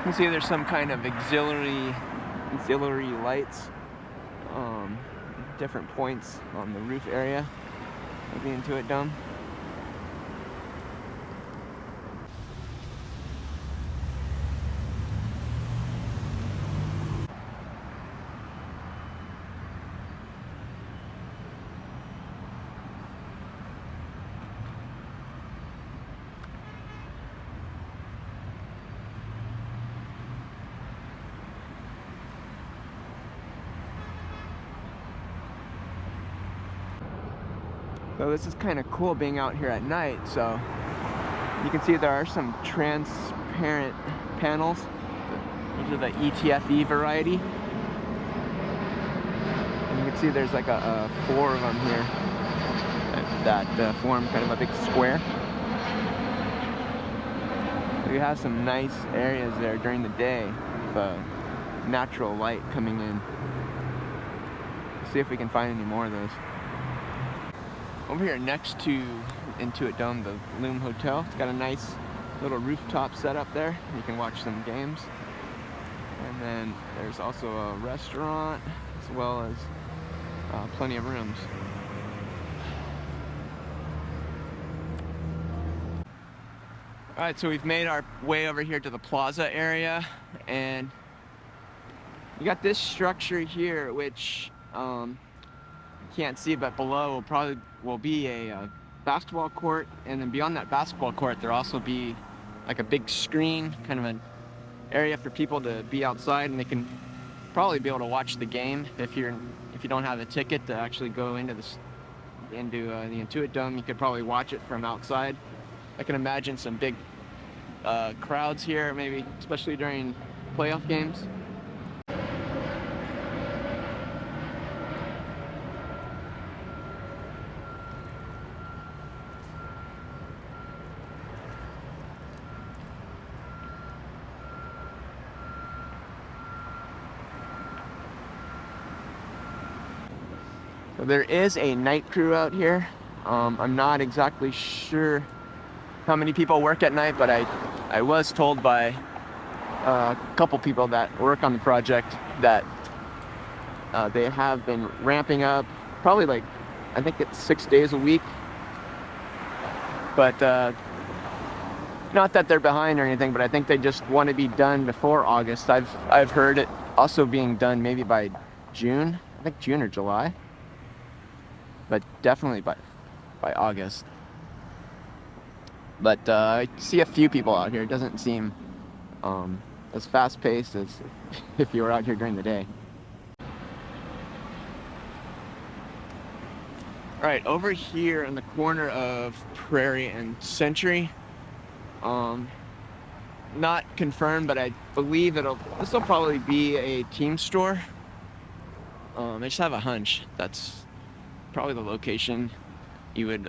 can see there's some kind of auxiliary lights, different points on the roof area of the Intuit Dome. So this is kind of cool being out here at night. So you can see there are some transparent panels. These are the ETFE variety. And you can see there's like a 4 of them here that form kind of a big square. So you have some nice areas there during the day with natural light coming in. Let's see if we can find any more of those. Over here next to Intuit Dome, the Loom Hotel, it's got a nice little rooftop setup there. You can watch some games. And then there's also a restaurant as well as plenty of rooms. Alright, so we've made our way over here to the Plaza area, and you got this structure here, which can't see, but below will be a basketball court, and then beyond that basketball court there'll also be like a big screen, kind of an area for people to be outside, and they can probably be able to watch the game if you don't have a ticket to actually go into the Intuit Dome. You could probably watch it from outside. I can imagine some big crowds here, maybe especially during playoff games. So there is a night crew out here. I'm not exactly sure how many people work at night, but I was told by a couple people that work on the project that they have been ramping up, probably like, I think it's 6 days a week. But not that they're behind or anything, but I think they just want to be done before August. I've heard it also being done maybe by June. I think June or July. But definitely by August. But I see a few people out here. It doesn't seem as fast-paced as if you were out here during the day. All right, over here in the corner of Prairie and Century, not confirmed, but I believe this will probably be a team store. I just have a hunch that's probably the location you would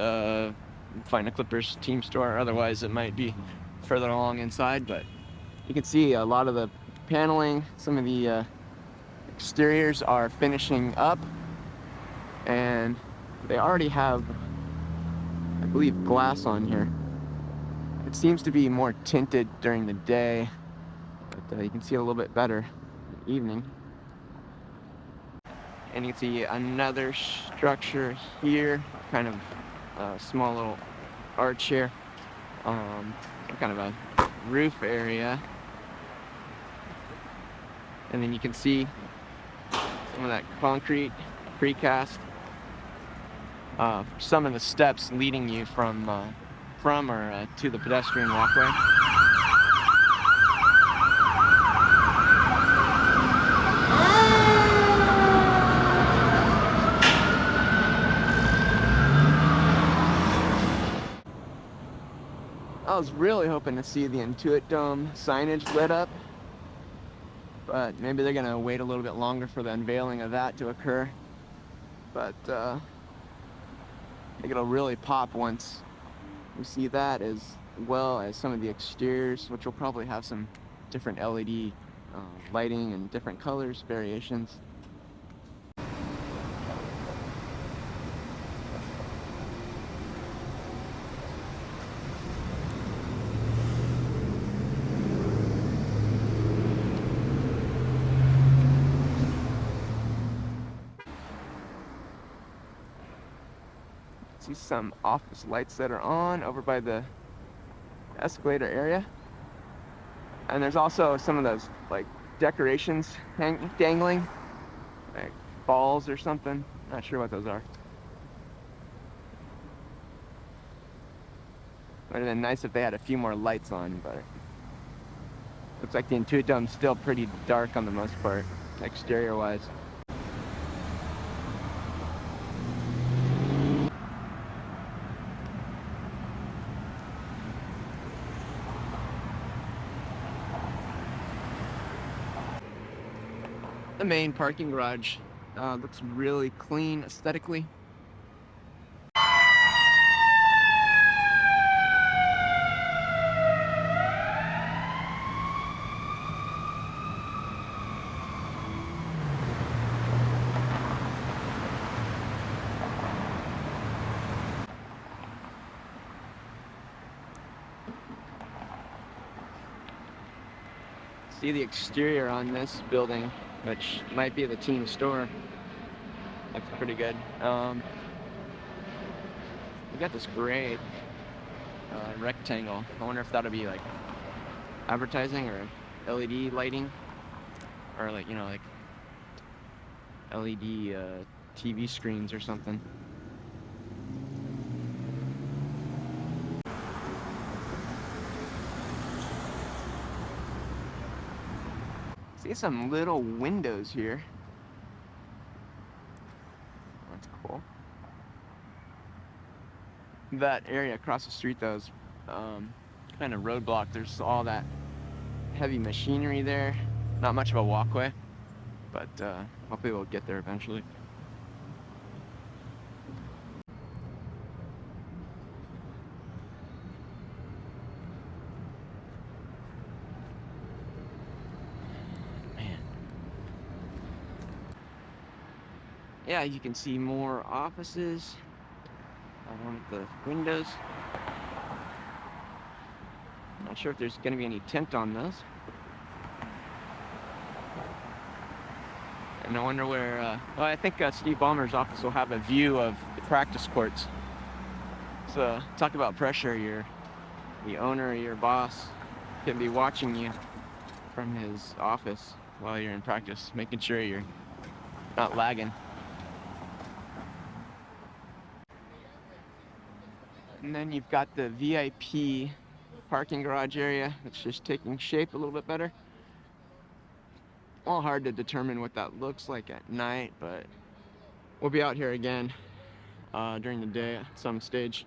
find a Clippers team store. Otherwise it might be further along inside, but you can see a lot of the paneling, some of the exteriors are finishing up, and they already have, I believe, glass on here. It seems to be more tinted during the day, but you can see it a little bit better in the evening. And you can see another structure here, kind of a small little arch here, kind of a roof area. And then you can see some of that concrete precast, some of the steps leading you from or to the pedestrian walkway. I was really hoping to see the Intuit Dome signage lit up, but maybe they're gonna wait a little bit longer for the unveiling of that to occur. But I think it'll really pop once we see that, as well as some of the exteriors, which will probably have some different LED lighting and different colors, variations. See some office lights that are on over by the escalator area. And there's also some of those like decorations dangling, like balls or something. Not sure what those are. Would have been nice if they had a few more lights on, but looks like the Intuit Dome's still pretty dark on the most part, exterior-wise. The main parking garage looks really clean aesthetically. See the exterior on this building, which might be the team store. Looks pretty good. We got this gray rectangle. I wonder if that'll be like advertising or LED lighting, or like, you know, like LED TV screens or something. See some little windows here. That's cool. That area across the street though is kind of roadblocked. There's all that heavy machinery there. Not much of a walkway, but hopefully we'll get there eventually. Yeah, you can see more offices with the windows. Not sure if there's going to be any tint on those. And I wonder where, well, I think Steve Ballmer's office will have a view of the practice courts. So, talk about pressure. The owner or your boss can be watching you from his office while you're in practice, making sure you're not lagging. And then you've got the VIP parking garage area. It's just taking shape a little bit better. All hard to determine what that looks like at night, but we'll be out here again during the day at some stage.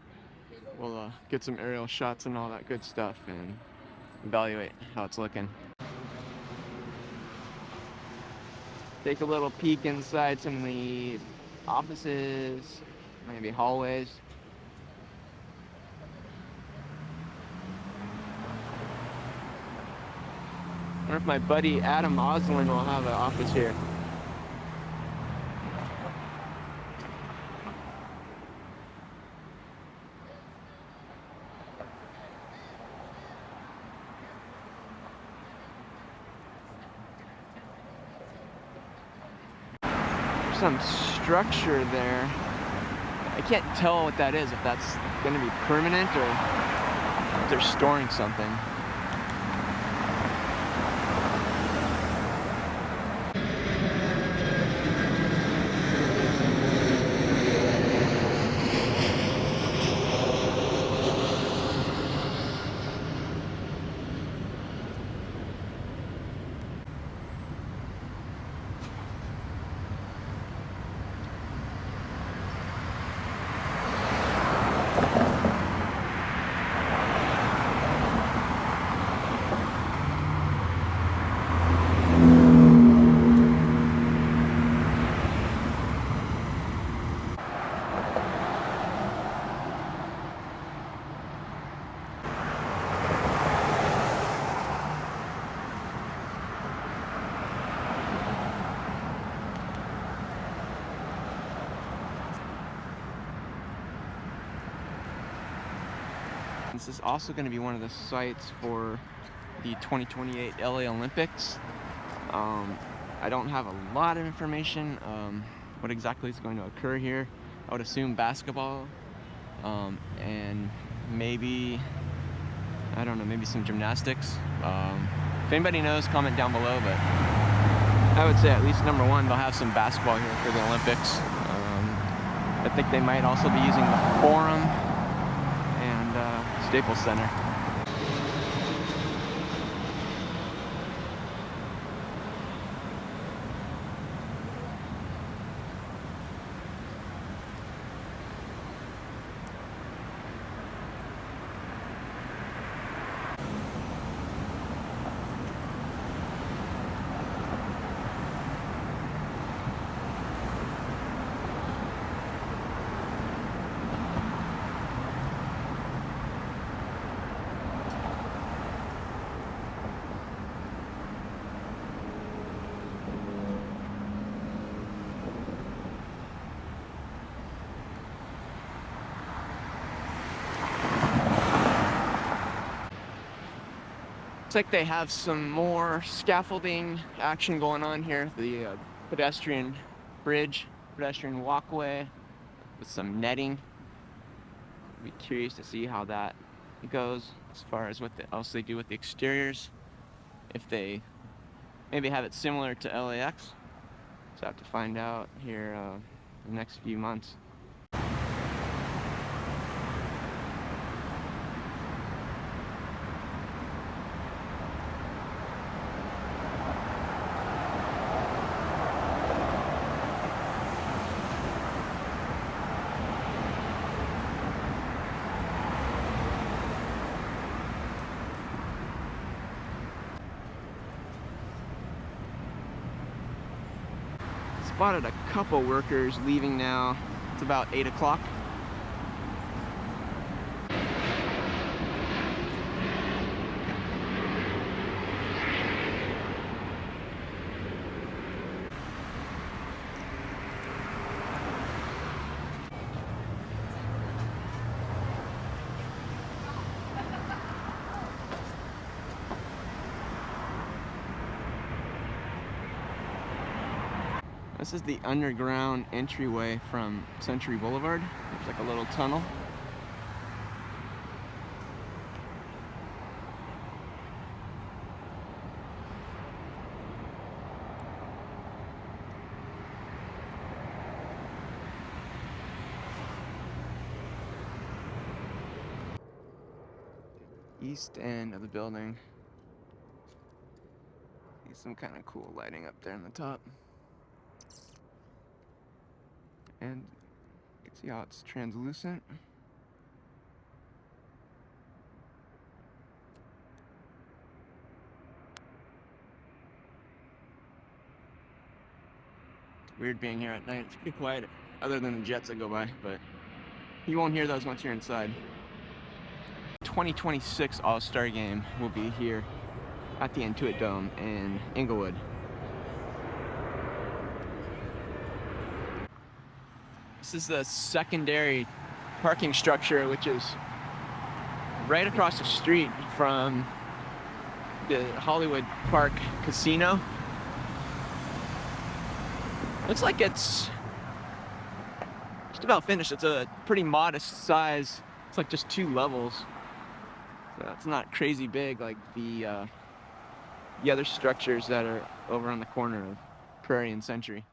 We'll get some aerial shots and all that good stuff and evaluate how it's looking. Take a little peek inside some of the offices, maybe hallways. I wonder if my buddy Adam Oslin will have an office here. There's some structure there. I can't tell what that is, if that's going to be permanent or if they're storing something. This is also going to be one of the sites for the 2028 LA Olympics. I don't have a lot of information what exactly is going to occur here. I would assume basketball and maybe, I don't know, maybe some gymnastics. If anybody knows, comment down below, but I would say at least number one, they'll have some basketball here for the Olympics. I think they might also be using the Forum and Staples Center. Looks like they have some more scaffolding action going on here. The pedestrian bridge, pedestrian walkway with some netting. I'd be curious to see how that goes as far as what else they do with the exteriors. If they maybe have it similar to LAX. So I have to find out here the next few months. Spotted a couple workers leaving now. It's about 8 o'clock. This is the underground entryway from Century Boulevard. There's like a little tunnel. East end of the building. See some kind of cool lighting up there on the top. And you can see how it's translucent. It's weird being here at night. It's pretty quiet, other than the jets that go by, but you won't hear those once you're inside. 2026 All-Star Game will be here at the Intuit Dome in Inglewood. This is the secondary parking structure, which is right across the street from the Hollywood Park Casino. Looks like it's just about finished. It's a pretty modest size. It's like just 2 levels. So it's not crazy big like the other structures that are over on the corner of Prairie and Century.